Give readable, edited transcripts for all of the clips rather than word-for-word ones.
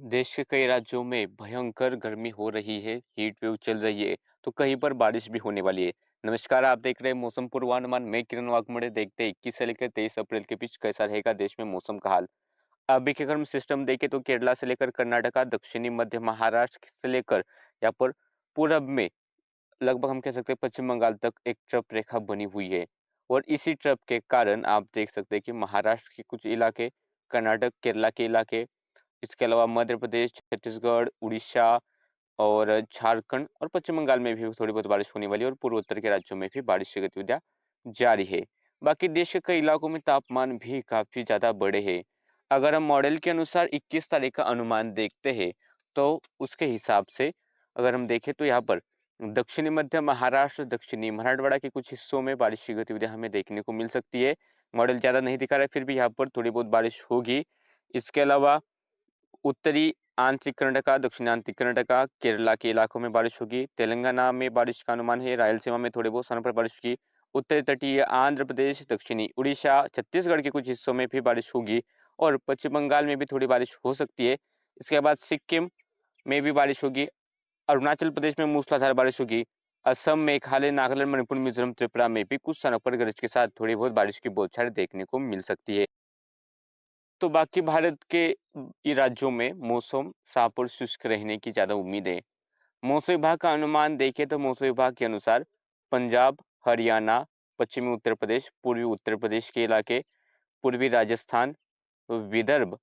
देश के कई राज्यों में भयंकर गर्मी हो रही है, हीट वेव चल रही है, तो कहीं पर बारिश भी होने वाली है। नमस्कार, आप देख रहे हैं मौसम पूर्वानुमान। मैं किरण वाघमोड़े। देखते हैं 21 से लेकर 23 अप्रैल के बीच कैसा रहेगा देश में मौसम का हाल। अभी के अगर हम सिस्टम देखें तो केरला से लेकर कर्नाटका, दक्षिणी मध्य महाराष्ट्र से लेकर यहाँ पर पूरब में लगभग हम कह सकते हैं पश्चिम बंगाल तक एक ट्रफ रेखा बनी हुई है। और इसी ट्रफ के कारण आप देख सकते हैं कि महाराष्ट्र के कुछ इलाके, कर्नाटक, केरला के इलाके, इसके अलावा मध्य प्रदेश, छत्तीसगढ़, उड़ीसा और झारखंड और पश्चिम बंगाल में भी थोड़ी बहुत बारिश होने वाली है और पूर्वोत्तर के राज्यों में भी बारिश की गतिविधियां जारी है। बाकी देश के कई इलाकों में तापमान भी काफी ज्यादा बढ़े हैं। अगर हम मॉडल के अनुसार 21 तारीख का अनुमान देखते हैं तो उसके हिसाब से अगर हम देखें तो यहाँ पर दक्षिणी मध्य महाराष्ट्र, दक्षिणी मराठवाड़ा के कुछ हिस्सों में बारिश की गतिविधियां हमें देखने को मिल सकती है। मॉडल ज्यादा नहीं दिखा रहा है, फिर भी यहाँ पर थोड़ी बहुत बारिश होगी। इसके अलावा उत्तरी आंशिक कर्नाटका, दक्षिणांशिक कर्नाटका, केरला के इलाकों में बारिश होगी। तेलंगाना में बारिश का अनुमान है। रायलसीमा में थोड़े बहुत स्थानों पर बारिश होगी। उत्तरी तटीय आंध्र प्रदेश, दक्षिणी उड़ीसा, छत्तीसगढ़ के कुछ हिस्सों में भी बारिश होगी और पश्चिम बंगाल में भी थोड़ी बारिश हो सकती है। इसके बाद सिक्किम में भी बारिश होगी। अरुणाचल प्रदेश में मूसलाधार बारिश होगी। असम, मेघालय, नागालैंड, मणिपुर, मिजोरम, त्रिपुरा में भी कुछ स्थानों पर गरज के साथ थोड़ी बहुत बारिश की बौछारें देखने को मिल सकती है। तो बाकी भारत के ये राज्यों में मौसम साफ और शुष्क रहने की ज्यादा उम्मीद है। मौसम विभाग का अनुमान देखें तो मौसम विभाग के अनुसार पंजाब, हरियाणा, पश्चिमी उत्तर प्रदेश, पूर्वी उत्तर प्रदेश के इलाके, पूर्वी राजस्थान, विदर्भ,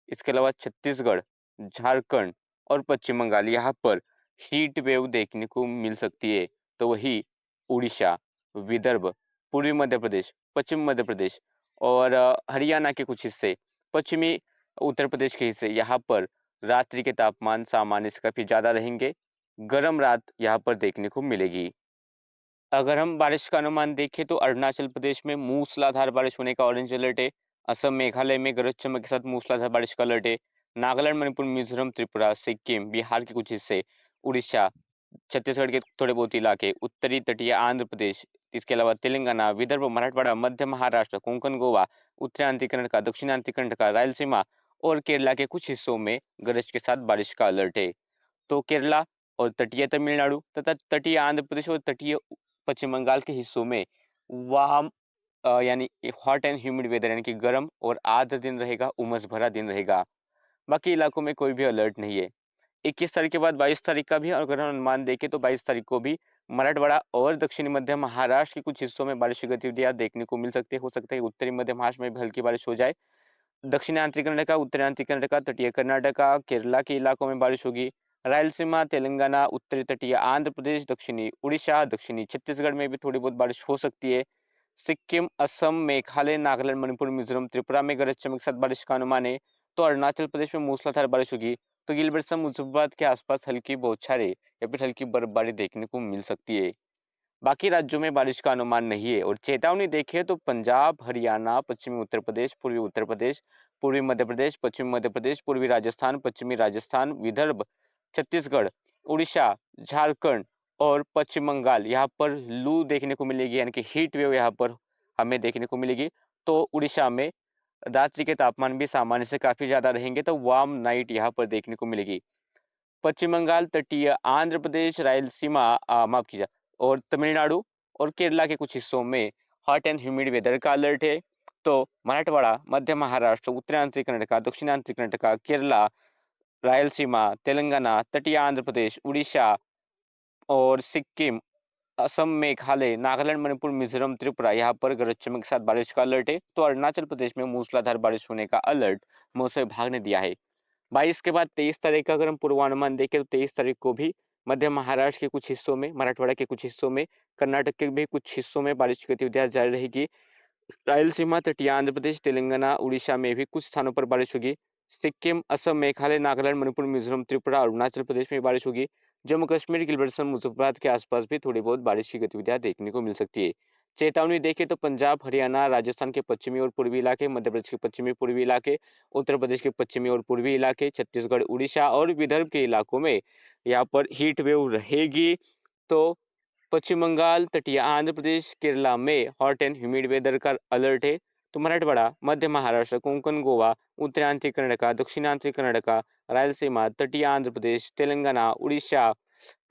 इसके अलावा छत्तीसगढ़, झारखंड और पश्चिम बंगाल यहाँ पर हीट वेव देखने को मिल सकती है। तो वही उड़ीसा, विदर्भ, पूर्वी मध्य प्रदेश, पश्चिम मध्य प्रदेश और हरियाणा के कुछ हिस्से, पश्चिमी उत्तर प्रदेश के हिस्से, यहाँ पर रात्रि के तापमान सामान्य से काफी ज्यादा रहेंगे। गर्म रात यहाँ पर देखने को मिलेगी। अगर हम बारिश का अनुमान देखें तो अरुणाचल प्रदेश में मूसलाधार बारिश होने का ऑरेंज अलर्ट है। असम, मेघालय में गरज चमक के साथ मूसलाधार बारिश का अलर्ट है। नागालैंड, मणिपुर, मिजोरम, त्रिपुरा, सिक्किम, बिहार के कुछ हिस्से, उड़ीसा, छत्तीसगढ़ के थोड़े बहुत इलाके, उत्तरी तटीय आंध्र प्रदेश, इसके अलावा तेलंगाना, विदर्भ, मराठवाड़ा, मध्य महाराष्ट्र, कोंकण, गोवा, उत्तरांचल कर्नाटक, दक्षिणांचल कर्नाटक, रायलसीमा और केरला के कुछ हिस्सों में गरज के साथ बारिश का अलर्ट है। तो केरला और तटीय तमिलनाडु तथा तटीय आंध्र प्रदेश और तटीय पश्चिम बंगाल के हिस्सों में वाम यानी हॉट एंड ह्यूमिड वेदर यानी कि गर्म और आर्द्र दिन रहेगा, उमस भरा दिन रहेगा। बाकी इलाकों में कोई भी अलर्ट नहीं है। 21 तारीख के बाद 22 तारीख का भी अगर हम अनुमान देखें तो 22 तारीख को भी मराठवाड़ा और दक्षिणी मध्य महाराष्ट्र के कुछ हिस्सों में बारिश की गतिविधियां देखने को मिल सकती है। हो सकता है उत्तरी मध्य महाराष्ट्र में भी हल्की बारिश हो जाए। दक्षिणांतरी कर्नाटका, उत्तरांचल कर्नाटका, तटीय कर्नाटका, केरला के इलाकों में बारिश होगी। रायलसीमा, तेलंगाना, उत्तरी तटीय आंध्र प्रदेश, दक्षिणी उड़ीसा, दक्षिणी छत्तीसगढ़ में भी थोड़ी बहुत बारिश हो सकती है। सिक्किम, असम, मेघालय, नागालैंड, मणिपुर, मिजोरम, त्रिपुरा में गरज चमक के साथ बारिश का अनुमान है। तो अरुणाचल प्रदेश में मूसलाधार बारिश होगी। तो गिलबर्ट मुजफ्फराबाद के आसपास हल्की बौछारें या फिर हल्की बर्फबारी देखने को मिल सकती है। बाकी राज्यों में बारिश का अनुमान नहीं है। और चेतावनी देखें तो पंजाब, हरियाणा, पश्चिमी उत्तर प्रदेश, पूर्वी उत्तर प्रदेश, पूर्वी मध्य प्रदेश, पश्चिमी मध्य प्रदेश, पूर्वी राजस्थान, पश्चिमी राजस्थान, विदर्भ, छत्तीसगढ़, उड़ीसा, झारखंड और पश्चिम बंगाल यहाँ पर लू देखने को मिलेगी, यानी कि हीट वेव यहाँ पर हमें देखने को मिलेगी। तो उड़ीसा में रात्रि के तापमान भी सामान्य से काफी ज्यादा रहेंगे, तो वार्म नाइट यहाँ पर देखने को मिलेगी। पश्चिम बंगाल, तटीय आंध्र प्रदेश, रायलसीमा, माफ कीजिए, और तमिलनाडु और केरला के कुछ हिस्सों में हॉट एंड ह्यूमिड वेदर का अलर्ट है। तो मराठवाड़ा, मध्य महाराष्ट्र, उत्तरांचल कर्नाटका, दक्षिणांचल कर्नाटका, केरला, रायलसीमा, तेलंगाना, तटीय आंध्र प्रदेश, उड़ीसा और सिक्किम, असम, मेघालय, नागालैंड, मणिपुर, मिजोरम, त्रिपुरा यहाँ पर गरज चमक के साथ बारिश का अलर्ट है। तो अरुणाचल प्रदेश में मूसलाधार बारिश होने का अलर्ट मौसम विभाग ने दिया है। 22 के बाद 23 तारीख का अगर हम पूर्वानुमान देखें तो 23 तारीख को भी मध्य महाराष्ट्र के कुछ हिस्सों में, मराठवाड़ा के कुछ हिस्सों में, कर्नाटक के भी कुछ हिस्सों में बारिश की गतिविधियां जारी रहेगी। रायलसीमा, तटीय आंध्र प्रदेश, तेलंगाना, उड़ीसा में भी कुछ स्थानों पर बारिश होगी। सिक्किम, असम, मेघालय, नागालैंड, मणिपुर, मिजोरम, त्रिपुरा, अरुणाचल प्रदेश में बारिश होगी। जम्मू कश्मीर, गिलबर्ट मुजफ्फराबाद के आसपास भी थोड़ी बहुत बारिश की गतिविधियां देखने को मिल सकती है। चेतावनी देखें तो पंजाब, हरियाणा, राजस्थान के पश्चिमी और पूर्वी इलाके, मध्य प्रदेश के पश्चिमी पूर्वी इलाके, उत्तर प्रदेश के पश्चिमी और पूर्वी इलाके, छत्तीसगढ़, उड़ीसा और विदर्भ के इलाकों में यहाँ पर हीट वेव रहेगी। तो पश्चिम बंगाल, तटीय आंध्र प्रदेश, केरला में हॉट एंड ह्यूमिड वेदर का अलर्ट है। तो मराठवाड़ा, मध्य महाराष्ट्र, कोंकण, गोवा, उत्तरांचल कर्नाटका, दक्षिणांचल कर्नाटका, रायलसीमा, तटीय आंध्र प्रदेश, तेलंगाना, उड़ीसा,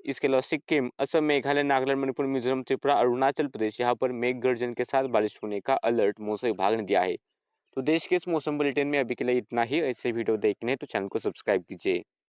इसके अलावा सिक्किम, असम, मेघालय, नागालैंड, मणिपुर, मिजोरम, त्रिपुरा, अरुणाचल प्रदेश, यहाँ पर मेघ गर्जन के साथ बारिश होने का अलर्ट मौसम विभाग ने दिया है। तो देश के इस मौसम बुलेटिन में अभी के लिए इतना ही। ऐसे वीडियो देखने तो चैनल को सब्सक्राइब कीजिए।